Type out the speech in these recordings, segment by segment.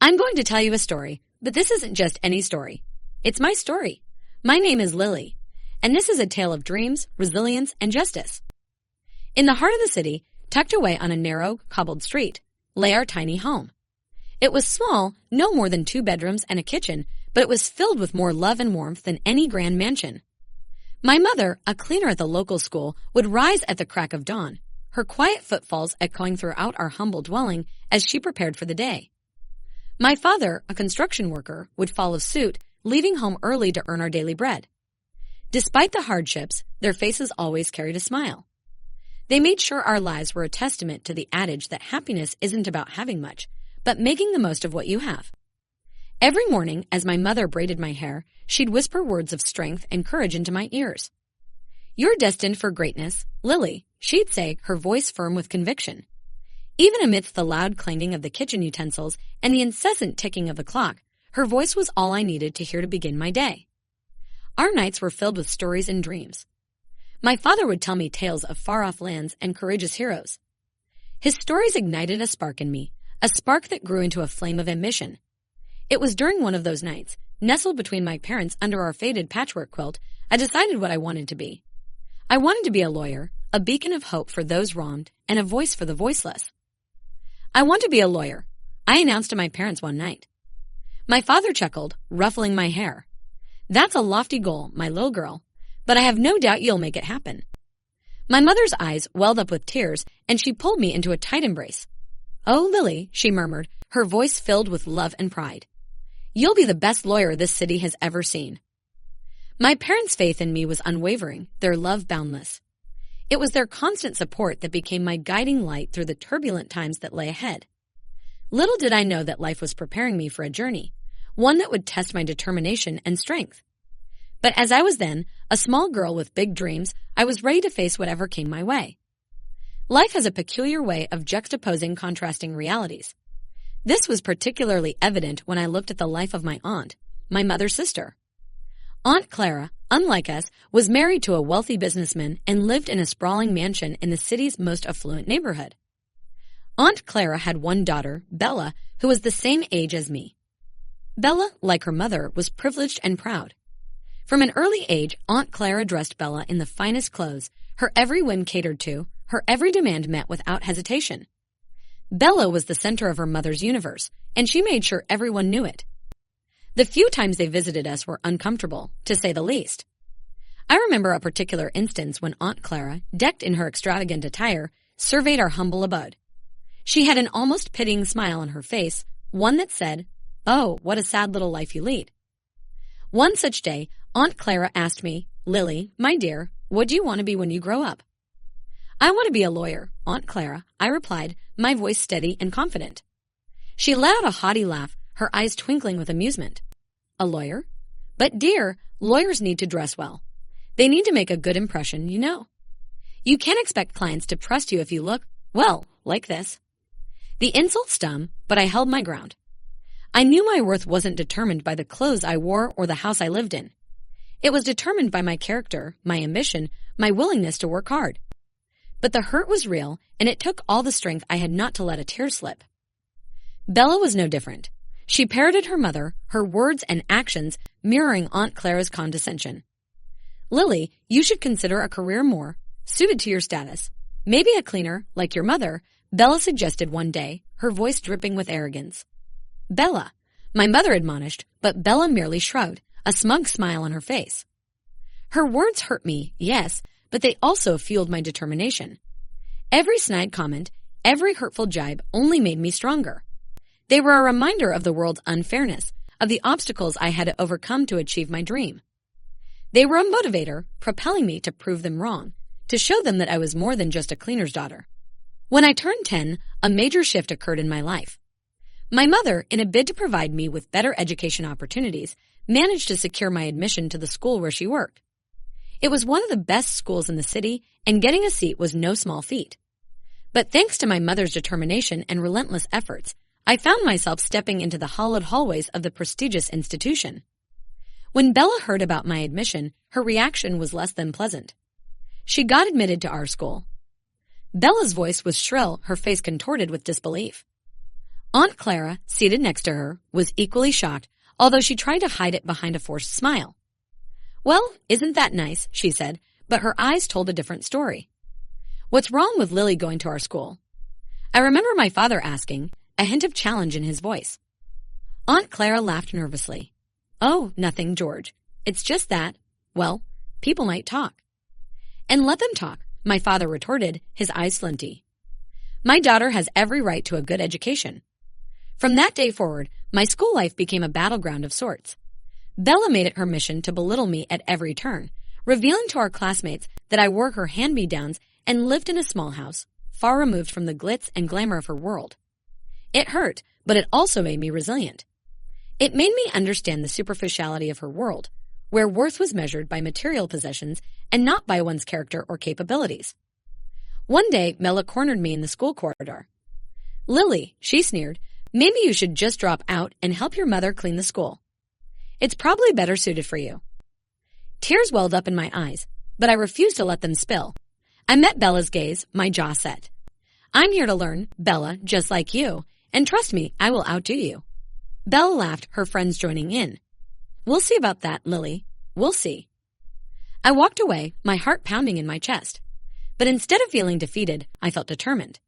I'm going to tell you a story, but this isn't just any story. It's my story. My name is Lily, and this is a tale of dreams, resilience, and justice. In the heart of the city, tucked away on a narrow, cobbled street, lay our tiny home. It was small, no more than 2 bedrooms and a kitchen, but it was filled with more love and warmth than any grand mansion. My mother, a cleaner at the local school, would rise at the crack of dawn, her quiet footfalls echoing throughout our humble dwelling as she prepared for the day. My father, a construction worker, would follow suit, leaving home early to earn our daily bread. Despite the hardships, their faces always carried a smile. They made sure our lives were a testament to the adage that happiness isn't about having much, but making the most of what you have. Every morning, as my mother braided my hair, she'd whisper words of strength and courage into my ears. "You're destined for greatness, Lily," she'd say, her voice firm with conviction. Even amidst the loud clanging of the kitchen utensils and the incessant ticking of the clock, her voice was all I needed to hear to begin my day. Our nights were filled with stories and dreams. My father would tell me tales of far-off lands and courageous heroes. His stories ignited a spark in me, a spark that grew into a flame of ambition. It was during one of those nights, nestled between my parents under our faded patchwork quilt, I decided what I wanted to be. I wanted to be a lawyer, a beacon of hope for those wronged, and a voice for the voiceless. "I want to be a lawyer," I announced to my parents one night. My father chuckled, ruffling my hair. "That's a lofty goal, my little girl, but I have no doubt you'll make it happen." My mother's eyes welled up with tears, and she pulled me into a tight embrace. "Oh, Lily," she murmured, her voice filled with love and pride. "You'll be the best lawyer this city has ever seen." My parents' faith in me was unwavering, their love boundless. It was their constant support that became my guiding light through the turbulent times that lay ahead. Little did I know that life was preparing me for a journey, one that would test my determination and strength. But as I was then, a small girl with big dreams, I was ready to face whatever came my way. Life has a peculiar way of juxtaposing contrasting realities. This was particularly evident when I looked at the life of my aunt, my mother's sister. Aunt Clara, unlike us, was married to a wealthy businessman and lived in a sprawling mansion in the city's most affluent neighborhood. Aunt Clara had one daughter, Bella, who was the same age as me. Bella, like her mother, was privileged and proud. From an early age, Aunt Clara dressed Bella in the finest clothes, her every whim catered to, her every demand met without hesitation. Bella was the center of her mother's universe, and she made sure everyone knew it. The few times they visited us were uncomfortable, to say the least. I remember a particular instance when Aunt Clara, decked in her extravagant attire, surveyed our humble abode. She had an almost pitying smile on her face, one that said, "Oh, what a sad little life you lead." One such day, Aunt Clara asked me, "Lily, my dear, what do you want to be when you grow up?" "I want to be a lawyer, Aunt Clara," I replied, my voice steady and confident. She let out a haughty laugh, her eyes twinkling with amusement. "A lawyer? But dear, lawyers need to dress well. They need to make a good impression, you know. You can't expect clients to trust you if you look, well, like this." The insult stung, but I held my ground. I knew my worth wasn't determined by the clothes I wore or the house I lived in. It was determined by my character, my ambition, my willingness to work hard. But the hurt was real, and it took all the strength I had not to let a tear slip. Bella was no different. She parroted her mother, her words and actions mirroring Aunt Clara's condescension. "Lily, you should consider a career more suited to your status. Maybe a cleaner, like your mother," Bella suggested one day, her voice dripping with arrogance. "Bella," my mother admonished, but Bella merely shrugged, a smug smile on her face. Her words hurt me, yes, but they also fueled my determination. Every snide comment, every hurtful jibe only made me stronger. They were a reminder of the world's unfairness, of the obstacles I had to overcome to achieve my dream. They were a motivator, propelling me to prove them wrong, to show them that I was more than just a cleaner's daughter. When I turned 10, a major shift occurred in my life. My mother, in a bid to provide me with better education opportunities, managed to secure my admission to the school where she worked. It was one of the best schools in the city, and getting a seat was no small feat. But thanks to my mother's determination and relentless efforts, I found myself stepping into the hollowed hallways of the prestigious institution. When Bella heard about my admission, her reaction was less than pleasant. She got admitted to our school. Bella's voice was shrill, her face contorted with disbelief. Aunt Clara, seated next to her, was equally shocked, although she tried to hide it behind a forced smile. "Well, isn't that nice?" she said, but her eyes told a different story. "What's wrong with Lily going to our school?" I remember my father asking, a hint of challenge in his voice. Aunt Clara laughed nervously. "Oh, nothing, George. It's just that, well, people might talk." "And let them talk," my father retorted, his eyes flinty. "My daughter has every right to a good education." From that day forward, my school life became a battleground of sorts. Bella made it her mission to belittle me at every turn, revealing to our classmates that I wore her hand-me-downs and lived in a small house, far removed from the glitz and glamour of her world. It hurt, but it also made me resilient. It made me understand the superficiality of her world, where worth was measured by material possessions and not by one's character or capabilities. One day, Bella cornered me in the school corridor. "Lily," she sneered, "maybe you should just drop out and help your mother clean the school. It's probably better suited for you." Tears welled up in my eyes, but I refused to let them spill. I met Bella's gaze, my jaw set. "I'm here to learn, Bella, just like you, and trust me, I will outdo you." Bella laughed, her friends joining in. "We'll see about that, Lily. We'll see." I walked away, my heart pounding in my chest. But instead of feeling defeated, I felt determined.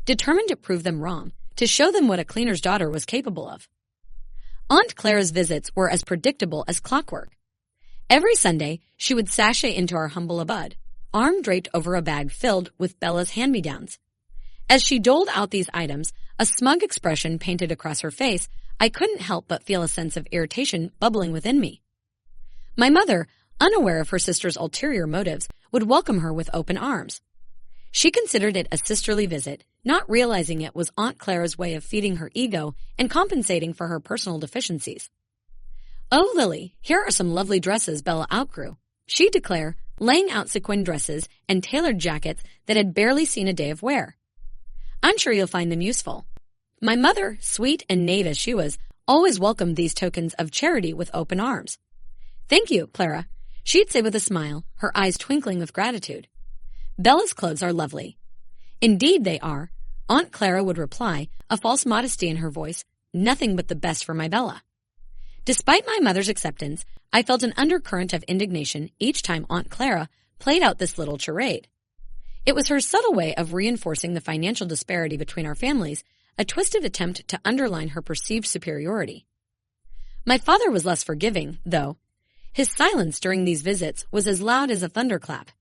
Determined to prove them wrong, to show them what a cleaner's daughter was capable of. Aunt Clara's visits were as predictable as clockwork. Every Sunday, she would sashay into our humble abode, arm draped over a bag filled with Bella's hand-me-downs. As she doled out these items, a smug expression painted across her face, I couldn't help but feel a sense of irritation bubbling within me. My mother, unaware of her sister's ulterior motives, would welcome her with open arms. She considered it a sisterly visit, not realizing it was Aunt Clara's way of feeding her ego and compensating for her personal deficiencies. "Oh, Lily, here are some lovely dresses Bella outgrew," she'd declare, laying out sequin dresses and tailored jackets that had barely seen a day of wear. "I'm sure you'll find them useful." My mother, sweet and naive as she was, always welcomed these tokens of charity with open arms. "Thank you, Clara," she'd say with a smile, her eyes twinkling with gratitude. "Bella's clothes are lovely." "Indeed they are," Aunt Clara would reply, a false modesty in her voice, "nothing but the best for my Bella." Despite my mother's acceptance, I felt an undercurrent of indignation each time Aunt Clara played out this little charade. It was her subtle way of reinforcing the financial disparity between our families, a twisted attempt to underline her perceived superiority. My father was less forgiving, though. His silence during these visits was as loud as a thunderclap.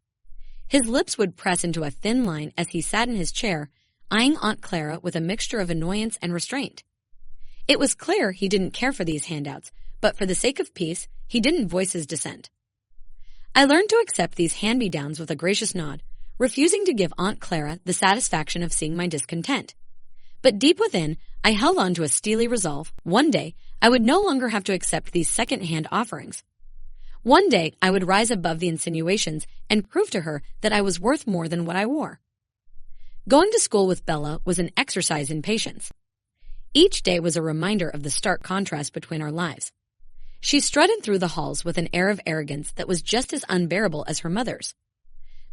His lips would press into a thin line as he sat in his chair, eyeing Aunt Clara with a mixture of annoyance and restraint. It was clear he didn't care for these handouts, but for the sake of peace, he didn't voice his dissent. I learned to accept these hand-me-downs with a gracious nod, refusing to give Aunt Clara the satisfaction of seeing my discontent. But deep within, I held on to a steely resolve. One day, I would no longer have to accept these second-hand offerings. One day, I would rise above the insinuations and prove to her that I was worth more than what I wore. Going to school with Bella was an exercise in patience. Each day was a reminder of the stark contrast between our lives. She strutted through the halls with an air of arrogance that was just as unbearable as her mother's.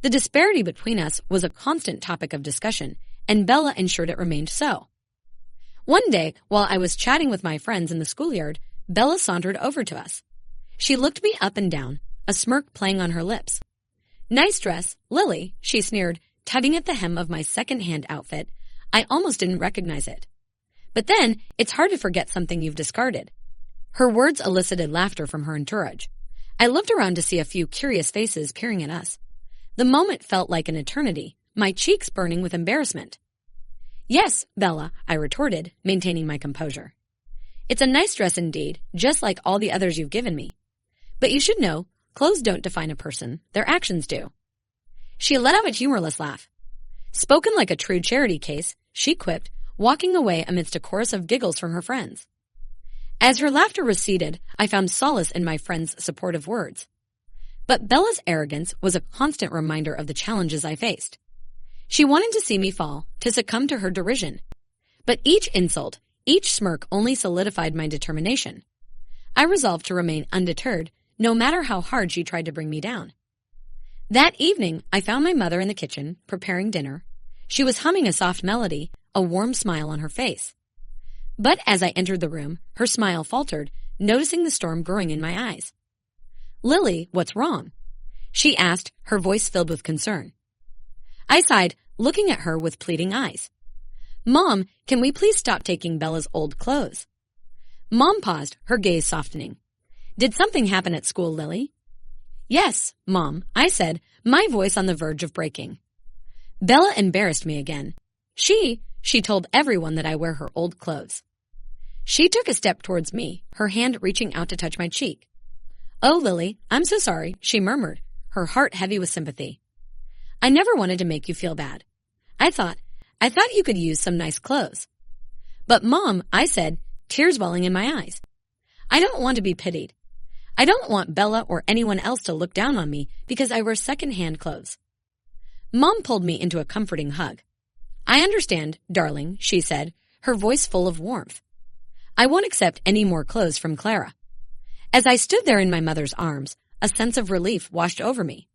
The disparity between us was a constant topic of discussion, and Bella ensured it remained so. One day, while I was chatting with my friends in the schoolyard, Bella sauntered over to us. She looked me up and down, a smirk playing on her lips. "Nice dress, Lily," she sneered, tugging at the hem of my second-hand outfit. I almost didn't recognize it. "But then, it's hard to forget something you've discarded." Her words elicited laughter from her entourage. I looked around to see a few curious faces peering at us. The moment felt like an eternity, my cheeks burning with embarrassment. "Yes, Bella," I retorted, maintaining my composure. "It's a nice dress indeed, just like all the others you've given me. But you should know, clothes don't define a person, their actions do." She let out a humorless laugh. Spoken like a true charity case, she quipped, walking away amidst a chorus of giggles from her friends. As her laughter receded, I found solace in my friend's supportive words. But Bella's arrogance was a constant reminder of the challenges I faced. She wanted to see me fall, to succumb to her derision. But each insult, each smirk only solidified my determination. I resolved to remain undeterred, no matter how hard she tried to bring me down. That evening, I found my mother in the kitchen, preparing dinner. She was humming a soft melody, a warm smile on her face. But as I entered the room, her smile faltered, noticing the storm growing in my eyes. "Lily, what's wrong?" she asked, her voice filled with concern. I sighed, looking at her with pleading eyes. "Mom, can we please stop taking Bella's old clothes?" Mom paused, her gaze softening. "Did something happen at school, Lily?" "Yes, Mom," I said, my voice on the verge of breaking. Bella embarrassed me again. She told everyone that I wear her old clothes. She took a step towards me, her hand reaching out to touch my cheek. "Oh, Lily, I'm so sorry," she murmured, her heart heavy with sympathy. "I never wanted to make you feel bad. I thought you could use some nice clothes." "But Mom," I said, tears welling in my eyes. "I don't want to be pitied. I don't want Bella or anyone else to look down on me because I wear second-hand clothes." Mom pulled me into a comforting hug. "I understand, darling," she said, her voice full of warmth. "I won't accept any more clothes from Clara." As I stood there in my mother's arms, a sense of relief washed over me.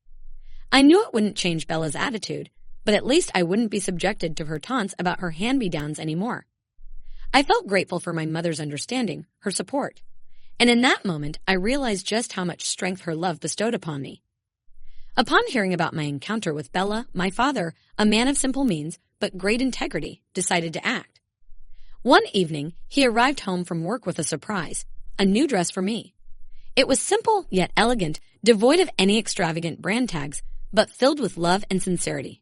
I knew it wouldn't change Bella's attitude, but at least I wouldn't be subjected to her taunts about her hand-me-downs anymore. I felt grateful for my mother's understanding, her support, and in that moment I realized just how much strength her love bestowed upon me. Upon hearing about my encounter with Bella, my father, a man of simple means but great integrity, decided to act. One evening, he arrived home from work with a surprise, a new dress for me. It was simple yet elegant, devoid of any extravagant brand tags, but filled with love and sincerity.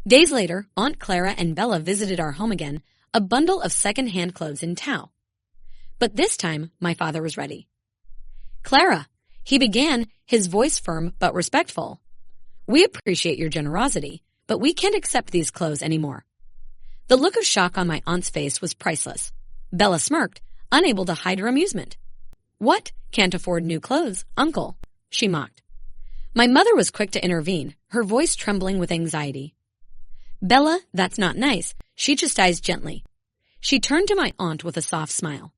Days later, Aunt Clara and Bella visited our home again, a bundle of second-hand clothes in tow. But this time, my father was ready. "Clara," he began, his voice firm but respectful. "We appreciate your generosity, but we can't accept these clothes anymore." The look of shock on my aunt's face was priceless. Bella smirked, unable to hide her amusement. "What? Can't afford new clothes, Uncle?" she mocked. My mother was quick to intervene, her voice trembling with anxiety. "Bella, that's not nice," she chastised gently. She turned to my aunt with a soft smile.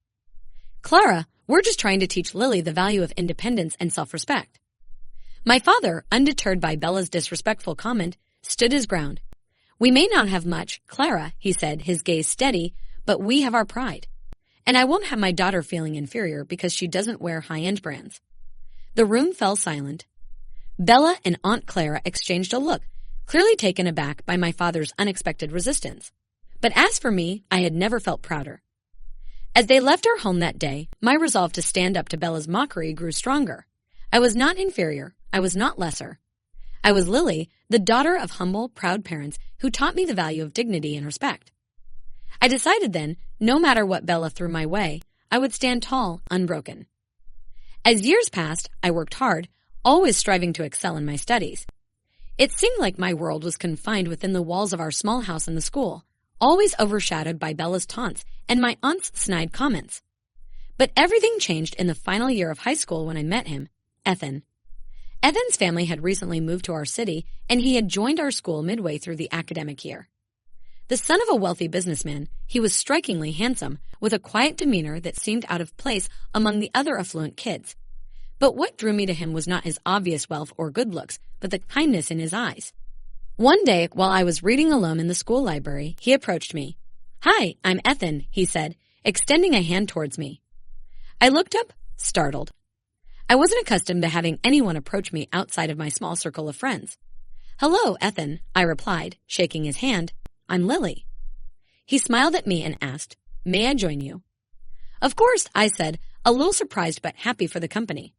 "Clara, we're just trying to teach Lily the value of independence and self-respect." My father, undeterred by Bella's disrespectful comment, stood his ground. "We may not have much, Clara," he said, his gaze steady, "but we have our pride. And I won't have my daughter feeling inferior because she doesn't wear high-end brands." The room fell silent. Bella and Aunt Clara exchanged a look, clearly taken aback by my father's unexpected resistance. But as for me, I had never felt prouder. As they left our home that day, my resolve to stand up to Bella's mockery grew stronger. I was not inferior. I was not lesser. I was Lily, the daughter of humble, proud parents who taught me the value of dignity and respect. I decided then, no matter what Bella threw my way, I would stand tall, unbroken. As years passed, I worked hard, always striving to excel in my studies. It seemed like my world was confined within the walls of our small house in the school, always overshadowed by Bella's taunts and my aunt's snide comments. But everything changed in the final year of high school when I met him, Ethan. Ethan's family had recently moved to our city, and he had joined our school midway through the academic year. The son of a wealthy businessman, he was strikingly handsome, with a quiet demeanor that seemed out of place among the other affluent kids. But what drew me to him was not his obvious wealth or good looks, but the kindness in his eyes. One day, while I was reading alone in the school library, he approached me. "Hi, I'm Ethan," he said, extending a hand towards me. I looked up, startled. I wasn't accustomed to having anyone approach me outside of my small circle of friends. "Hello, Ethan," I replied, shaking his hand. "I'm Lily." He smiled at me and asked, "May I join you?" "Of course," I said, a little surprised but happy for the company.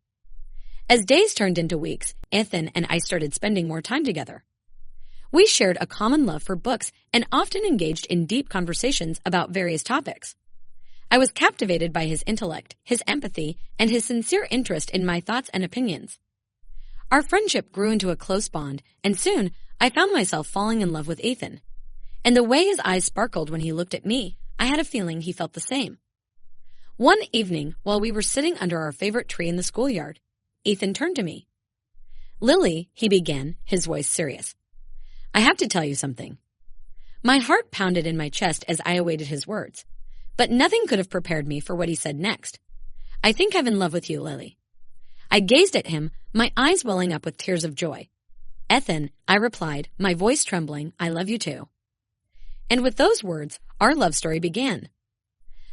As days turned into weeks, Ethan and I started spending more time together. We shared a common love for books and often engaged in deep conversations about various topics. I was captivated by his intellect, his empathy, and his sincere interest in my thoughts and opinions. Our friendship grew into a close bond, and soon I found myself falling in love with Ethan. And the way his eyes sparkled when he looked at me, I had a feeling he felt the same. One evening, while we were sitting under our favorite tree in the schoolyard, Ethan turned to me. "Lily," he began, his voice serious, "I have to tell you something." My heart pounded in my chest as I awaited his words, but nothing could have prepared me for what he said next. "I think I'm in love with you, Lily." I gazed at him, my eyes welling up with tears of joy. "Ethan," I replied, my voice trembling, "I love you too." And with those words, our love story began.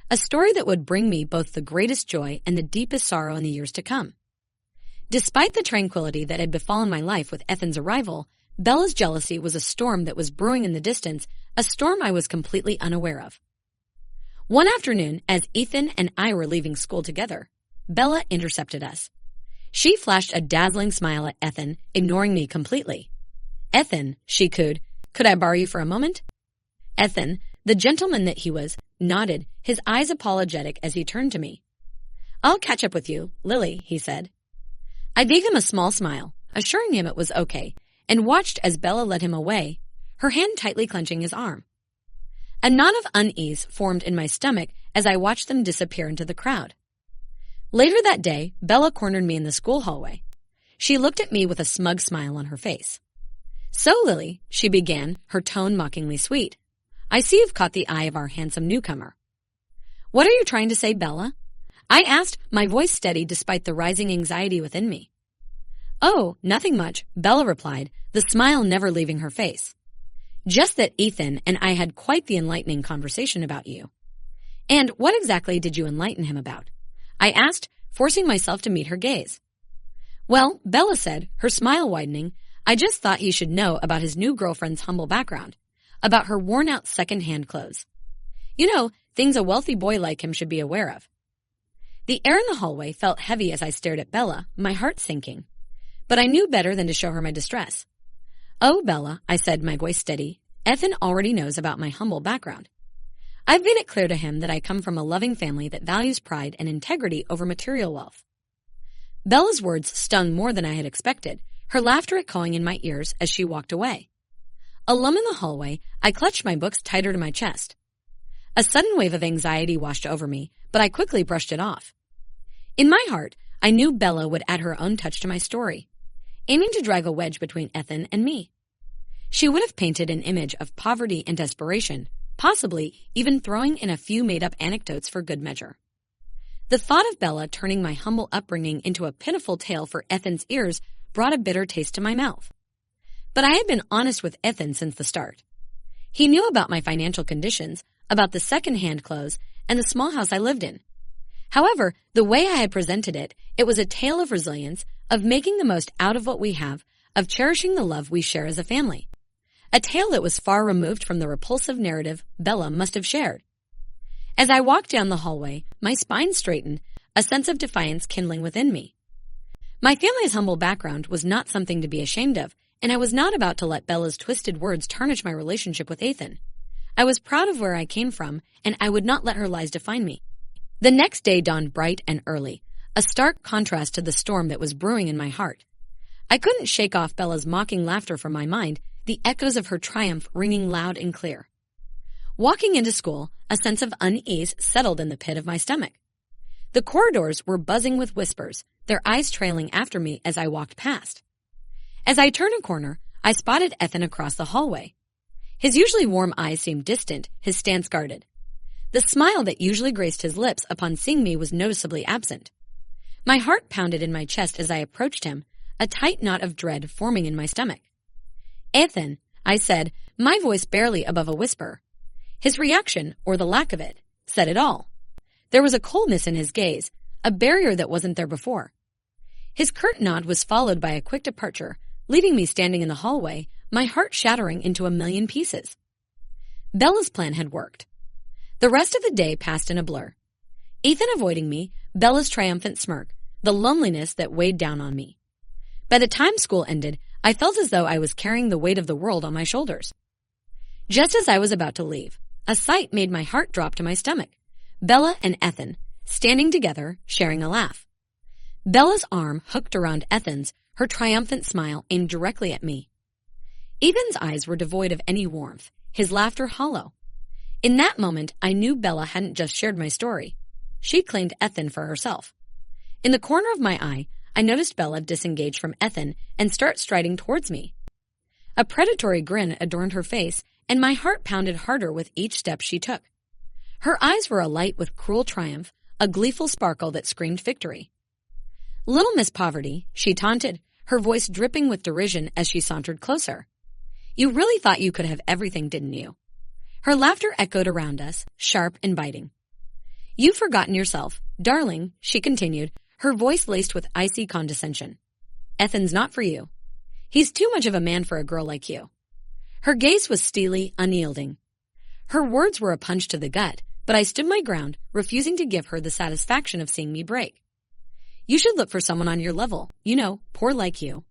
a story that would bring me both the greatest joy and the deepest sorrow in the years to come. Despite the tranquility that had befallen my life with Ethan's arrival, Bella's jealousy was a storm that was brewing in the distance, a storm I was completely unaware of. One afternoon, as Ethan and I were leaving school together, Bella intercepted us. She flashed a dazzling smile at Ethan, ignoring me completely. "Ethan," she cooed, "could I borrow you for a moment?" Ethan, the gentleman that he was, nodded, his eyes apologetic as he turned to me. "I'll catch up with you, Lily," he said. I gave him a small smile, assuring him it was okay, and watched as Bella led him away, her hand tightly clenching his arm. A knot of unease formed in my stomach as I watched them disappear into the crowd. Later that day, Bella cornered me in the school hallway. She looked at me with a smug smile on her face. "So, Lily," she began, her tone mockingly sweet, "I see you've caught the eye of our handsome newcomer." "What are you trying to say, Bella?" I asked, my voice steady despite the rising anxiety within me. "Oh, nothing much," Bella replied, the smile never leaving her face. "Just that Ethan and I had quite the enlightening conversation about you." "And what exactly did you enlighten him about?" I asked, forcing myself to meet her gaze. "Well," Bella said, her smile widening, "I just thought he should know about his new girlfriend's humble background, about her worn-out second-hand clothes. You know, things a wealthy boy like him should be aware of." The air in the hallway felt heavy as I stared at Bella, my heart sinking. But I knew better than to show her my distress. "Oh, Bella," I said, my voice steady, "Ethan already knows about my humble background. I've made it clear to him that I come from a loving family that values pride and integrity over material wealth." Bella's words stung more than I had expected, her laughter echoing in my ears as she walked away. Alone in the hallway, I clutched my books tighter to my chest. A sudden wave of anxiety washed over me, but I quickly brushed it off. In my heart, I knew Bella would add her own touch to my story, aiming to drive a wedge between Ethan and me. She would have painted an image of poverty and desperation, possibly even throwing in a few made-up anecdotes for good measure. The thought of Bella turning my humble upbringing into a pitiful tale for Ethan's ears brought a bitter taste to my mouth. But I had been honest with Ethan since the start. He knew about my financial conditions, about the second-hand clothes, and the small house I lived in. However, the way I had presented it, it was a tale of resilience, of making the most out of what we have, of cherishing the love we share as a family. A tale that was far removed from the repulsive narrative Bella must have shared. As I walked down the hallway, my spine straightened, a sense of defiance kindling within me. My family's humble background was not something to be ashamed of, and I was not about to let Bella's twisted words tarnish my relationship with Ethan. I was proud of where I came from, and I would not let her lies define me. The next day dawned bright and early, a stark contrast to the storm that was brewing in my heart. I couldn't shake off Bella's mocking laughter from my mind, the echoes of her triumph ringing loud and clear. Walking into school, a sense of unease settled in the pit of my stomach. The corridors were buzzing with whispers, their eyes trailing after me as I walked past. As I turned a corner, I spotted Ethan across the hallway. His usually warm eyes seemed distant, his stance guarded. The smile that usually graced his lips upon seeing me was noticeably absent. My heart pounded in my chest as I approached him, a tight knot of dread forming in my stomach. "Ethan," I said, my voice barely above a whisper. His reaction, or the lack of it, said it all. There was a coldness in his gaze, a barrier that wasn't there before. His curt nod was followed by a quick departure, leaving me standing in the hallway, my heart shattering into a million pieces. Bella's plan had worked. The rest of the day passed in a blur. Ethan avoiding me, Bella's triumphant smirk, the loneliness that weighed down on me. By the time school ended, I felt as though I was carrying the weight of the world on my shoulders. Just as I was about to leave, a sight made my heart drop to my stomach. Bella and Ethan, standing together, sharing a laugh. Bella's arm hooked around Ethan's, her triumphant smile aimed directly at me. Ethan's eyes were devoid of any warmth, his laughter hollow. In that moment, I knew Bella hadn't just shared my story. She claimed Ethan for herself. In the corner of my eye, I noticed Bella disengage from Ethan and start striding towards me. A predatory grin adorned her face, and my heart pounded harder with each step she took. Her eyes were alight with cruel triumph, a gleeful sparkle that screamed victory. "Little Miss Poverty," she taunted, her voice dripping with derision as she sauntered closer. "You really thought you could have everything, didn't you?" Her laughter echoed around us, sharp and biting. "You've forgotten yourself. Darling," she continued, her voice laced with icy condescension. "Ethan's not for you. He's too much of a man for a girl like you." Her gaze was steely, unyielding. Her words were a punch to the gut, but I stood my ground, refusing to give her the satisfaction of seeing me break. "You should look for someone on your level. Poor like you."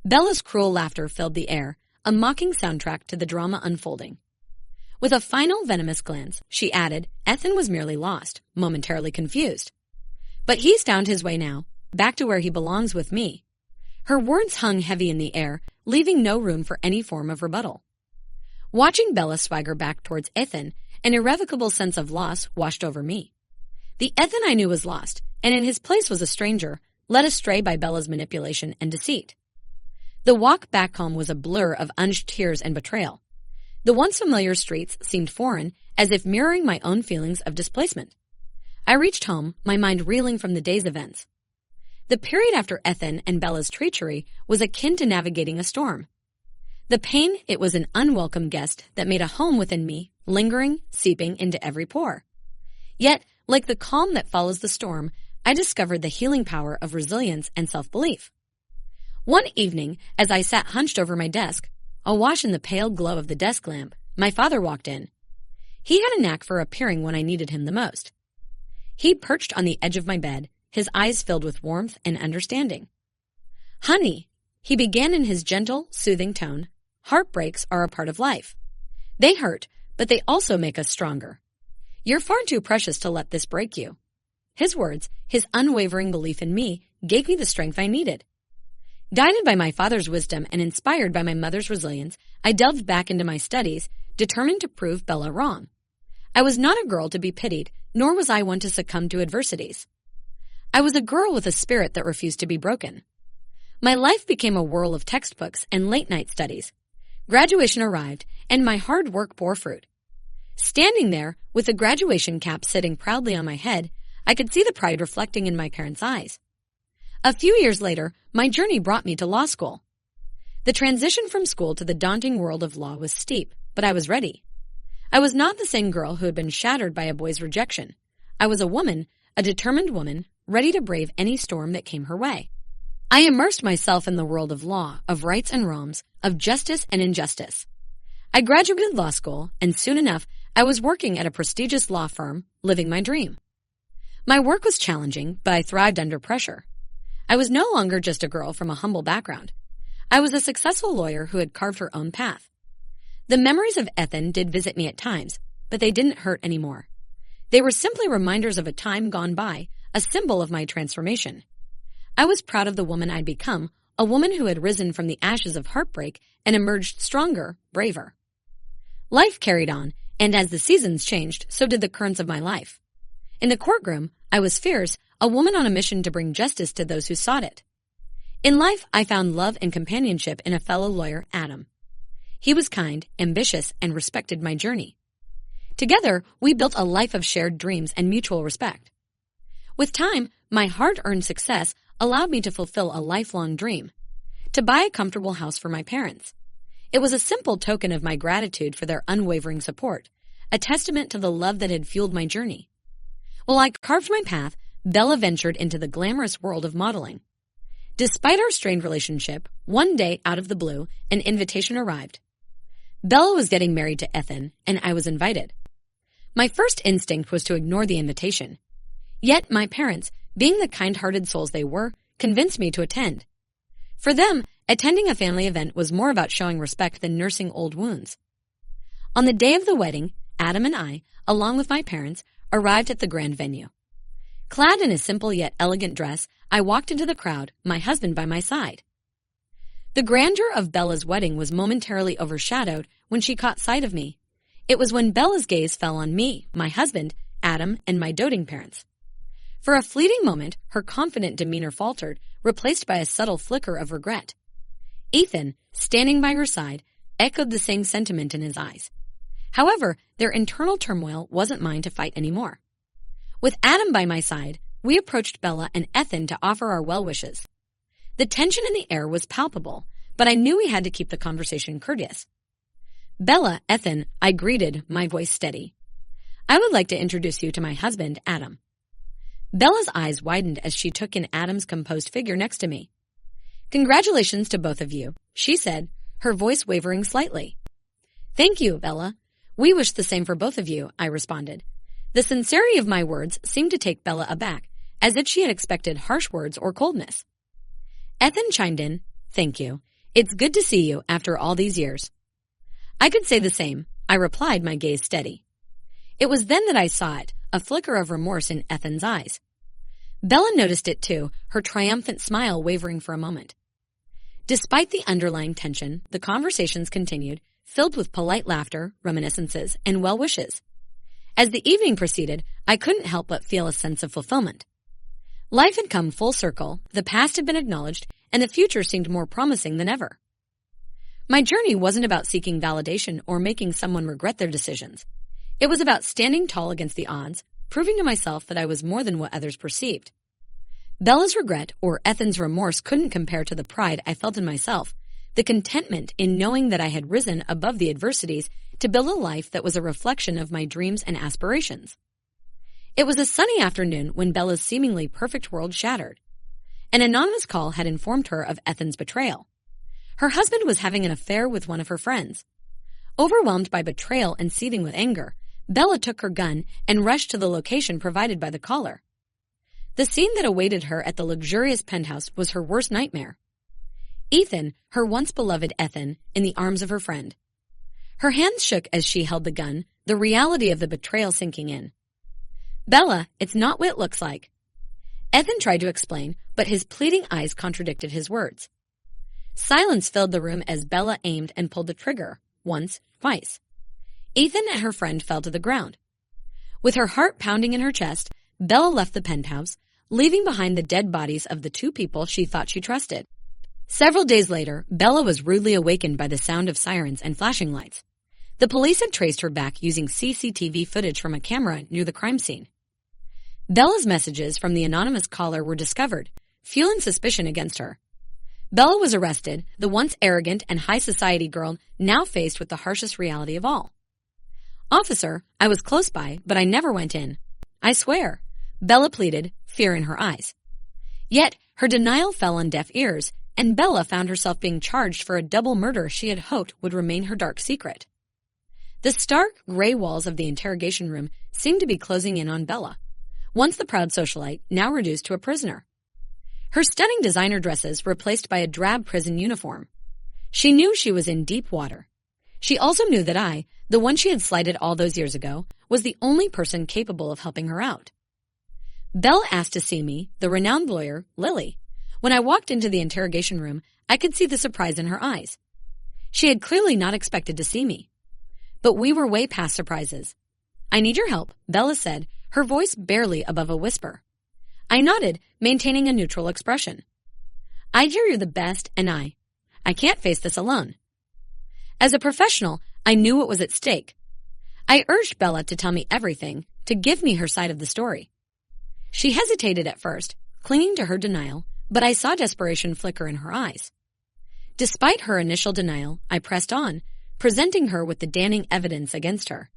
Bella's cruel laughter filled the air, a mocking soundtrack to the drama unfolding. With a final venomous glance, she added, "Ethan was merely lost, momentarily confused. But he's found his way now, back to where he belongs with me." Her words hung heavy in the air, leaving no room for any form of rebuttal. Watching Bella swagger back towards Ethan, an irrevocable sense of loss washed over me. The Ethan I knew was lost, and in his place was a stranger, led astray by Bella's manipulation and deceit. The walk back home was a blur of unshed tears and betrayal. The once familiar streets seemed foreign, as if mirroring my own feelings of displacement. I reached home, my mind reeling from the day's events. The period after Ethan and Bella's treachery was akin to navigating a storm. The pain, it was an unwelcome guest that made a home within me, lingering, seeping into every pore. Yet, like the calm that follows the storm, I discovered the healing power of resilience and self-belief. One evening, as I sat hunched over my desk, awash in the pale glow of the desk lamp, my father walked in. He had a knack for appearing when I needed him the most. He perched on the edge of my bed, his eyes filled with warmth and understanding. "Honey," he began in his gentle, soothing tone, "heartbreaks are a part of life. They hurt, but they also make us stronger. You're far too precious to let this break you." His words, his unwavering belief in me, gave me the strength I needed. Guided by my father's wisdom and inspired by my mother's resilience, I delved back into my studies, determined to prove Bella wrong. I was not a girl to be pitied, nor was I one to succumb to adversities. I was a girl with a spirit that refused to be broken. My life became a whirl of textbooks and late-night studies. Graduation arrived, and my hard work bore fruit. Standing there, with the graduation cap sitting proudly on my head, I could see the pride reflecting in my parents' eyes. A few years later, my journey brought me to law school. The transition from school to the daunting world of law was steep, but I was ready. I was not the same girl who had been shattered by a boy's rejection. I was a woman, a determined woman, ready to brave any storm that came her way. I immersed myself in the world of law, of rights and wrongs, of justice and injustice. I graduated law school, and soon enough, I was working at a prestigious law firm, living my dream. My work was challenging, but I thrived under pressure. I was no longer just a girl from a humble background. I was a successful lawyer who had carved her own path. The memories of Ethan did visit me at times, but they didn't hurt anymore. They were simply reminders of a time gone by, a symbol of my transformation. I was proud of the woman I'd become, a woman who had risen from the ashes of heartbreak and emerged stronger, braver. Life carried on, and as the seasons changed, so did the currents of my life. In the courtroom, I was fierce, a woman on a mission to bring justice to those who sought it. In life, I found love and companionship in a fellow lawyer, Adam. He was kind, ambitious, and respected my journey. Together, we built a life of shared dreams and mutual respect. With time, my hard-earned success allowed me to fulfill a lifelong dream, to buy a comfortable house for my parents. It was a simple token of my gratitude for their unwavering support, a testament to the love that had fueled my journey. While I carved my path, Bella ventured into the glamorous world of modeling. Despite our strained relationship, one day, out of the blue, an invitation arrived. Bella was getting married to Ethan, and I was invited. My first instinct was to ignore the invitation. Yet my parents, being the kind-hearted souls they were, convinced me to attend. For them, attending a family event was more about showing respect than nursing old wounds. On the day of the wedding, Adam and I, along with my parents, arrived at the grand venue. Clad in a simple yet elegant dress, I walked into the crowd, my husband by my side. The grandeur of Bella's wedding was momentarily overshadowed when she caught sight of me. It was when Bella's gaze fell on me, my husband, Adam, and my doting parents. For a fleeting moment, her confident demeanor faltered, replaced by a subtle flicker of regret. Ethan, standing by her side, echoed the same sentiment in his eyes. However, their internal turmoil wasn't mine to fight anymore. With Adam by my side, we approached Bella and Ethan to offer our well wishes. The tension in the air was palpable, but I knew we had to keep the conversation courteous. "Bella, Ethan," I greeted, my voice steady. I would like to introduce you to my husband, Adam. Bella's eyes widened as she took in Adam's composed figure next to me. Congratulations to both of you, she said, her voice wavering slightly. Thank you, Bella. We wish the same for both of you, I responded. The sincerity of my words seemed to take Bella aback, as if she had expected harsh words or coldness. Ethan chimed in, Thank you. It's good to see you after all these years. I could say the same, I replied, my gaze steady. It was then that I saw it, a flicker of remorse in Ethan's eyes. Bella noticed it too, her triumphant smile wavering for a moment. Despite the underlying tension, the conversations continued, filled with polite laughter, reminiscences, and well wishes. As the evening proceeded, I couldn't help but feel a sense of fulfillment. Life had come full circle, the past had been acknowledged, and the future seemed more promising than ever. My journey wasn't about seeking validation or making someone regret their decisions. It was about standing tall against the odds, proving to myself that I was more than what others perceived. Bella's regret or Ethan's remorse couldn't compare to the pride I felt in myself, the contentment in knowing that I had risen above the adversities to build a life that was a reflection of my dreams and aspirations. It was a sunny afternoon when Bella's seemingly perfect world shattered. An anonymous call had informed her of Ethan's betrayal. Her husband was having an affair with one of her friends. Overwhelmed by betrayal and seething with anger, Bella took her gun and rushed to the location provided by the caller. The scene that awaited her at the luxurious penthouse was her worst nightmare. Ethan, her once beloved Ethan, in the arms of her friend. Her hands shook as she held the gun, the reality of the betrayal sinking in. Bella, it's not what it looks like. Ethan tried to explain, but his pleading eyes contradicted his words. Silence filled the room as Bella aimed and pulled the trigger, once, twice. Ethan and her friend fell to the ground. With her heart pounding in her chest, Bella left the penthouse, leaving behind the dead bodies of the two people she thought she trusted. Several days later, Bella was rudely awakened by the sound of sirens and flashing lights. The police had traced her back using CCTV footage from a camera near the crime scene. Bella's messages from the anonymous caller were discovered, fueling suspicion against her. Bella was arrested, the once arrogant and high society girl now faced with the harshest reality of all. Officer, I was close by, but I never went in. I swear, Bella pleaded, fear in her eyes. Yet, her denial fell on deaf ears, and Bella found herself being charged for a double murder she had hoped would remain her dark secret. The stark, gray walls of the interrogation room seemed to be closing in on Bella, once the proud socialite, now reduced to a prisoner. Her stunning designer dresses replaced by a drab prison uniform. She knew she was in deep water. She also knew that I, the one she had slighted all those years ago, was the only person capable of helping her out. Bella asked to see me, the renowned lawyer, Lily. When I walked into the interrogation room, I could see the surprise in her eyes. She had clearly not expected to see me. But we were way past surprises. I need your help, Bella said, her voice barely above a whisper. I nodded, maintaining a neutral expression. I hear you're the best, and I can't face this alone. As a professional, I knew what was at stake. I urged Bella to tell me everything, to give me her side of the story. She hesitated at first, clinging to her denial, but I saw desperation flicker in her eyes. Despite her initial denial, I pressed on, presenting her with the damning evidence against her.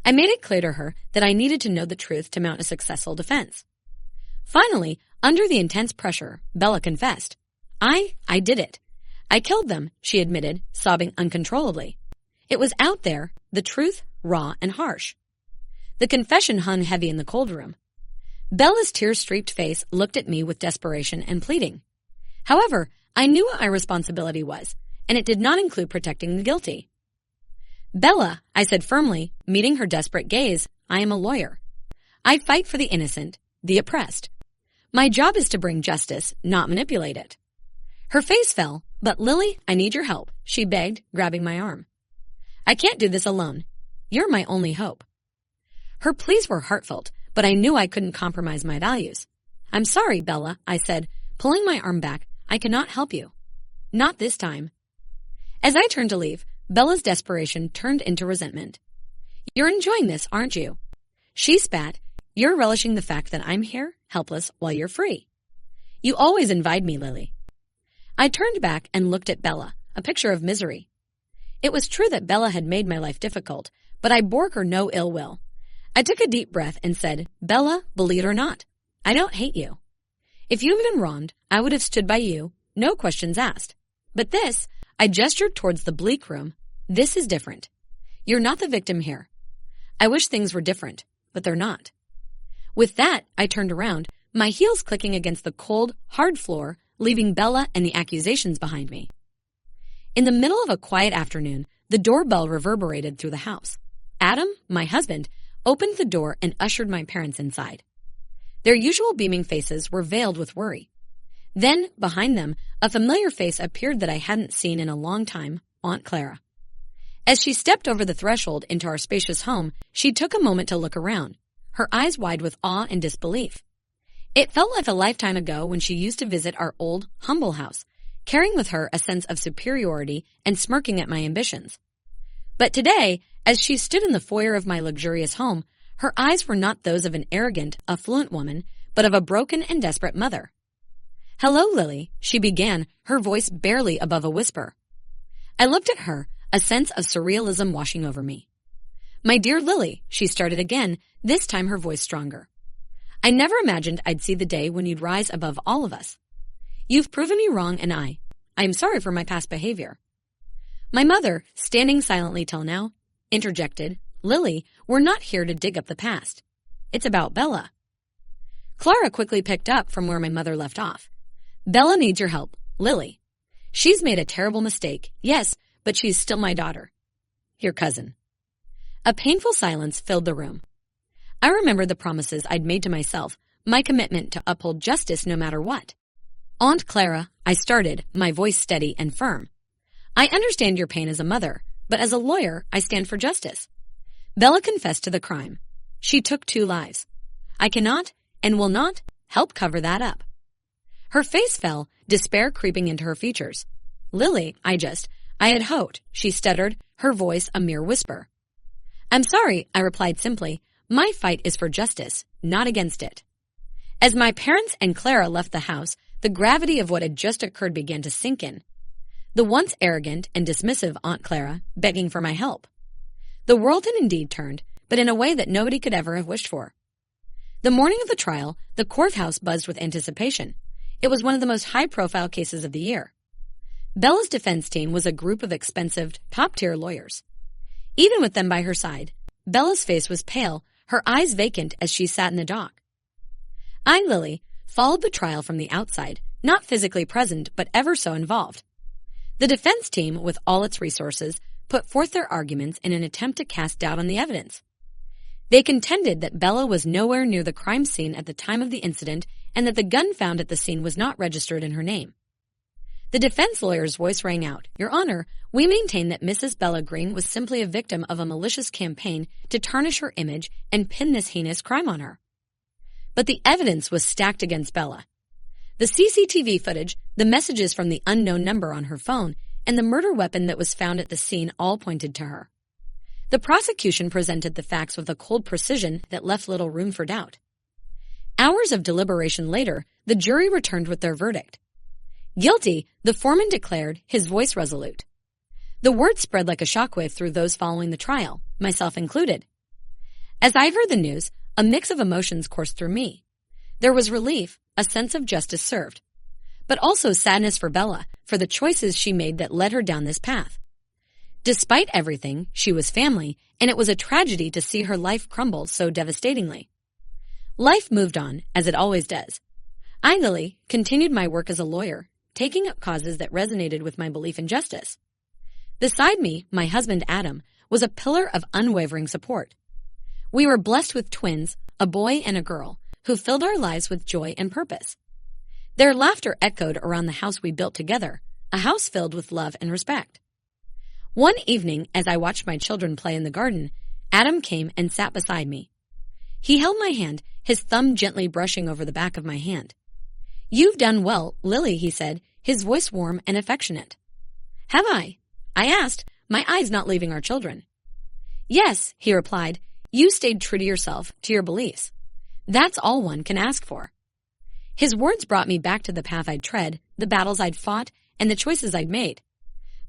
I made it clear to her that I needed to know the truth to mount a successful defense. Finally, under the intense pressure, Bella confessed. I did it. I killed them, she admitted, sobbing uncontrollably. It was out there, the truth, raw and harsh. The confession hung heavy in the cold room. Bella's tear-streaked face looked at me with desperation and pleading. However, I knew what my responsibility was, and it did not include protecting the guilty. Bella, I said firmly, meeting her desperate gaze, I am a lawyer. I fight for the innocent, the oppressed. My job is to bring justice, not manipulate it. Her face fell, but Lily, I need your help, she begged, grabbing my arm. I can't do this alone. You're my only hope. Her pleas were heartfelt, but I knew I couldn't compromise my values. I'm sorry, Bella, I said, pulling my arm back. I cannot help you. Not this time. As I turned to leave, Bella's desperation turned into resentment. You're enjoying this, aren't you? She spat. You're relishing the fact that I'm here, helpless, while you're free. You always invite me, Lily. I turned back and looked at Bella, a picture of misery. It was true that Bella had made my life difficult, but I bore her no ill will. I took a deep breath and said, Bella, believe it or not, I don't hate you. If you had been wronged, I would have stood by you, no questions asked. But this, I gestured towards the bleak room, this is different. You're not the victim here. I wish things were different, but they're not. With that, I turned around, my heels clicking against the cold, hard floor, leaving Bella and the accusations behind me. In the middle of a quiet afternoon, the doorbell reverberated through the house. Adam, my husband, opened the door and ushered my parents inside. Their usual beaming faces were veiled with worry. Then, behind them, a familiar face appeared that I hadn't seen in a long time, Aunt Clara. As she stepped over the threshold into our spacious home, she took a moment to look around, her eyes wide with awe and disbelief. It felt like a lifetime ago when she used to visit our old, humble house, carrying with her a sense of superiority and smirking at my ambitions. But today, as she stood in the foyer of my luxurious home, her eyes were not those of an arrogant, affluent woman, but of a broken and desperate mother. Hello, Lily, she began, her voice barely above a whisper. I looked at her, a sense of surrealism washing over me. My dear Lily, she started again, this time her voice stronger. I never imagined I'd see the day when you'd rise above all of us. You've proven me wrong, and I am sorry for my past behavior. My mother, standing silently till now, interjected, Lily, we're not here to dig up the past. It's about Bella. Clara quickly picked up from where my mother left off. Bella needs your help, Lily. She's made a terrible mistake, yes, but she's still my daughter. Your cousin. A painful silence filled the room. I remembered the promises I'd made to myself, my commitment to uphold justice no matter what. Aunt Clara, I started, my voice steady and firm. I understand your pain as a mother, but as a lawyer, I stand for justice. Bella confessed to the crime. She took 2 lives. I cannot, and will not, help cover that up. Her face fell, despair creeping into her features. Lily, I had hoped, she stuttered, her voice a mere whisper. I'm sorry, I replied simply. My fight is for justice, not against it. As my parents and Clara left the house, the gravity of what had just occurred began to sink in. The once arrogant and dismissive Aunt Clara begging for my help. The world had indeed turned, but in a way that nobody could ever have wished for. The morning of the trial, the courthouse buzzed with anticipation. It was one of the most high-profile cases of the year. Bella's defense team was a group of expensive, top-tier lawyers. Even with them by her side, Bella's face was pale, her eyes vacant as she sat in the dock. I, Lily, followed the trial from the outside, not physically present but ever so involved. The defense team, with all its resources, put forth their arguments in an attempt to cast doubt on the evidence. They contended that Bella was nowhere near the crime scene at the time of the incident and that the gun found at the scene was not registered in her name. The defense lawyer's voice rang out, Your Honor, we maintain that Mrs. Bella Green was simply a victim of a malicious campaign to tarnish her image and pin this heinous crime on her. But the evidence was stacked against Bella. The CCTV footage, the messages from the unknown number on her phone, and the murder weapon that was found at the scene all pointed to her. The prosecution presented the facts with a cold precision that left little room for doubt. Hours of deliberation later, the jury returned with their verdict. Guilty, the foreman declared, his voice resolute. The word spread like a shockwave through those following the trial, myself included. As I heard the news, a mix of emotions coursed through me. There was relief, a sense of justice served, but also sadness for Bella, for the choices she made that led her down this path. Despite everything, she was family, and it was a tragedy to see her life crumble so devastatingly. Life moved on, as it always does. I, Lily, continued my work as a lawyer, taking up causes that resonated with my belief in justice. Beside me, my husband Adam was a pillar of unwavering support. We were blessed with twins, a boy and a girl, who filled our lives with joy and purpose. Their laughter echoed around the house we built together, a house filled with love and respect. One evening, as I watched my children play in the garden, Adam came and sat beside me. He held my hand, his thumb gently brushing over the back of my hand. You've done well, Lily, he said, his voice warm and affectionate. Have I? I asked, my eyes not leaving our children. Yes, he replied, you stayed true to yourself, to your beliefs. That's all one can ask for. His words brought me back to the path I'd tread, the battles I'd fought, and the choices I'd made.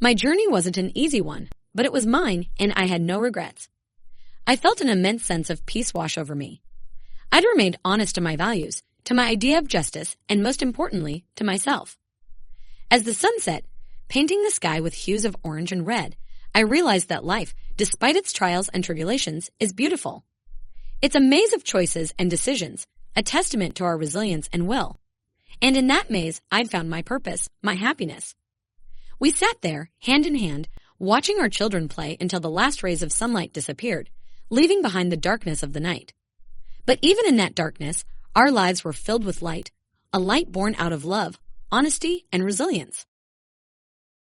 My journey wasn't an easy one, but it was mine, and I had no regrets. I felt an immense sense of peace wash over me. I'd remained honest to my values, to my idea of justice, and most importantly, to myself. As the sun set, painting the sky with hues of orange and red, I realized that life, despite its trials and tribulations, is beautiful. It's a maze of choices and decisions, a testament to our resilience and will. And in that maze, I'd found my purpose, my happiness. We sat there, hand in hand, watching our children play until the last rays of sunlight disappeared, leaving behind the darkness of the night. But even in that darkness, our lives were filled with light, a light born out of love, honesty, and resilience.